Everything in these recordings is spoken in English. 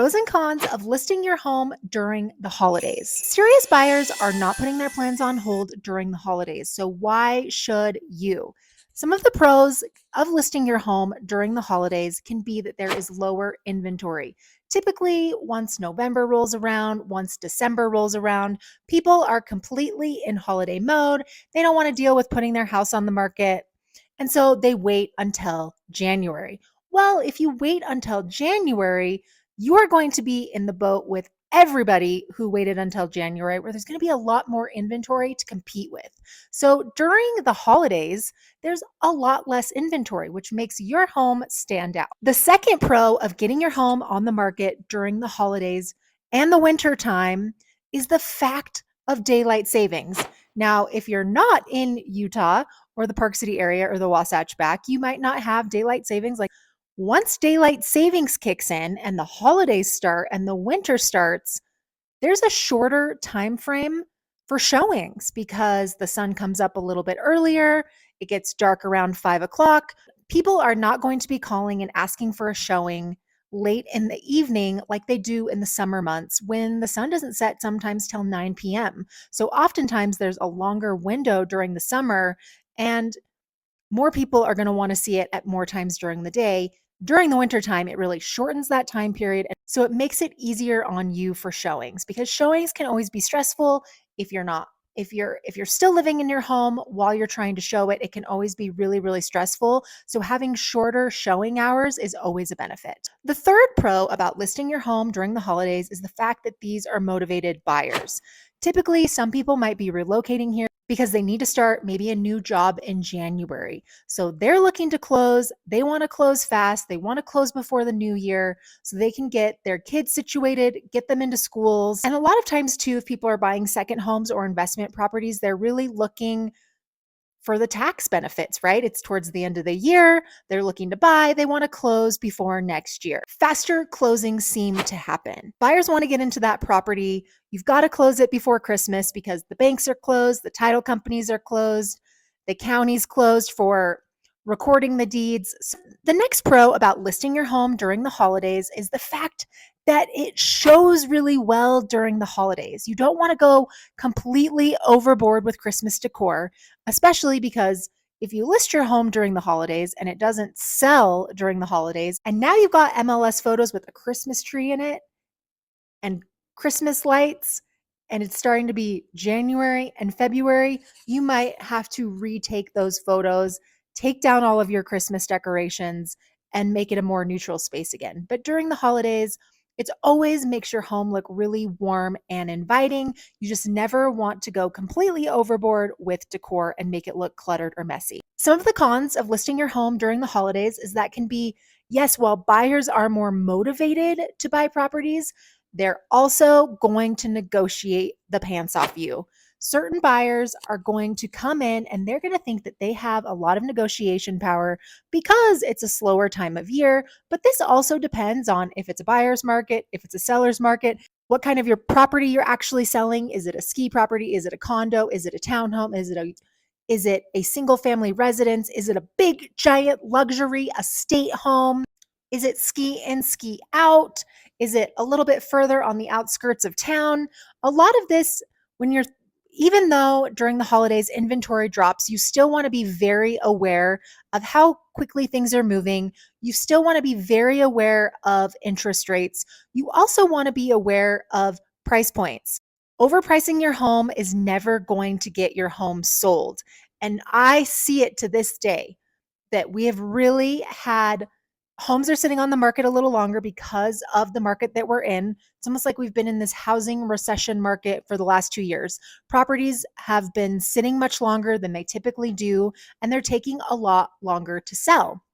Pros and cons of listing your home during the holidays. Serious buyers are not putting their plans on hold during the holidays, so why should you? Some of the pros of listing your home during the holidays can be that there is lower inventory. Typically, once November rolls around, once December rolls around, people are completely in holiday mode. They don't want to deal with putting their house on the market, and so they wait until January. Well, if you wait until January, you are going to be in the boat with everybody who waited until January, where there's going to be a lot more inventory to compete with. So during the holidays, there's a lot less inventory, which makes your home stand out. The second pro of getting your home on the market during the holidays and the winter time is the fact of daylight savings. Now, if you're not in Utah or the Park City area or the Wasatch Back, you might not have daylight savings. Like, once daylight savings kicks in and the holidays start and the winter starts, there's a shorter time frame for showings because the sun comes up a little bit earlier. It gets dark around 5 o'clock. People are not going to be calling and asking for a showing late in the evening like they do in the summer months when the sun doesn't set sometimes till 9 p.m. So oftentimes there's a longer window during the summer, and more people are going to want to see it at more times during the day. During the winter time, it really shortens that time period. So it makes it easier on you for showings, because showings can always be stressful if you're not if you're still living in your home while you're trying to show it. It can always be really, really stressful. So having shorter showing hours is always a benefit. The third pro about listing your home during the holidays is the fact that these are motivated buyers. Typically, some people might be relocating here because they need to start maybe a new job in January. So they're looking to close. They want to close fast. They want to close before the new year so they can get their kids situated, get them into schools. And a lot of times too, if people are buying second homes or investment properties, they're really looking for the tax benefits, right? It's towards the end of the year. They're looking to buy. They want to close before next year. Faster closings seem to happen. Buyers want to get into that property. You've got to close it before Christmas because the banks are closed, the title companies are closed, the county's closed for recording the deeds. The next pro about listing your home during the holidays is the fact that it shows really well during the holidays. You don't want to go completely overboard with Christmas decor, especially because if you list your home during the holidays and it doesn't sell during the holidays, and now you've got MLS photos with a Christmas tree in it and Christmas lights, and it's starting to be January and February, you might have to retake those photos, take down all of your Christmas decorations, and make it a more neutral space again. But during the holidays, it's always makes your home look really warm and inviting. You just never want to go completely overboard with decor and make it look cluttered or messy. Some of the cons of listing your home during the holidays is that can be, yes, while buyers are more motivated to buy properties, they're also going to negotiate the pants off you. Certain buyers are going to come in and they're going to think that they have a lot of negotiation power because it's a slower time of year. But this also depends on if it's a buyer's market, if it's a seller's market, what kind of your property you're actually selling. Is it a ski property? Is it a condo? Is it a townhome? Is it a single family residence? Is it a big giant luxury estate home? Is it ski in, ski out? Is it a little bit further on the outskirts of town? A lot of this, when you're even though during the holidays inventory drops, you still want to be very aware of how quickly things are moving. You still want to be very aware of interest rates. You also want to be aware of price points. Overpricing your home is never going to get your home sold. And I see it to this day that we have really had homes are sitting on the market a little longer because of the market that we're in. It's almost like we've been in this housing recession market for the last 2 years. Properties have been sitting much longer than they typically do, and they're taking a lot longer to sell.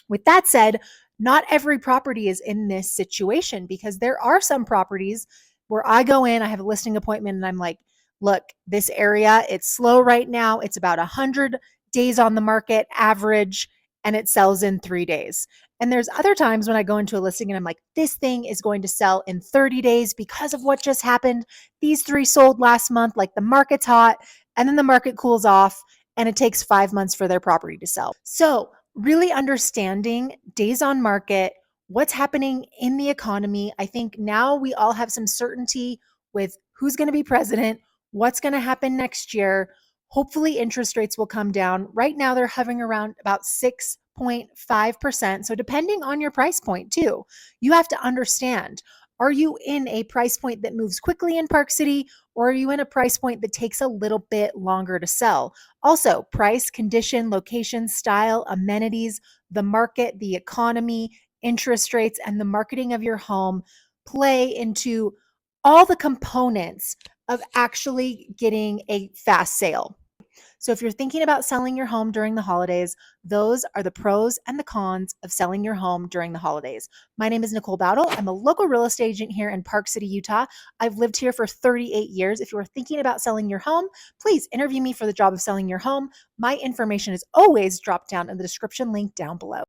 With that said, not every property is in this situation, because there are some properties where I go in, I have a listing appointment, and I'm like, look, this area, it's slow right now. It's about 100 days on the market average, and it sells in 3 days. And there's other times when I go into a listing and I'm like, this thing is going to sell in 30 days because of what just happened. These 3 sold last month, like the market's hot, and then the market cools off and it takes 5 months for their property to sell. So really understanding days on market, what's happening in the economy. I think now we all have some certainty with who's going to be president, what's going to happen next year. Hopefully, interest rates will come down. Right now, they're hovering around about 6.5%. So, depending on your price point, too, you have to understand, are you in a price point that moves quickly in Park City, or are you in a price point that takes a little bit longer to sell? Also, price, condition, location, style, amenities, the market, the economy, interest rates, and the marketing of your home play into all the components of actually getting a fast sale. So, if you're thinking about selling your home during the holidays, those are the pros and the cons of selling your home during the holidays. My name is Nicole Bowdle. I'm a local real estate agent here in Park City, Utah. I've lived here for 38 years. If you are thinking about selling your home, please interview me for the job of selling your home. My information is always dropped down in the description link down below.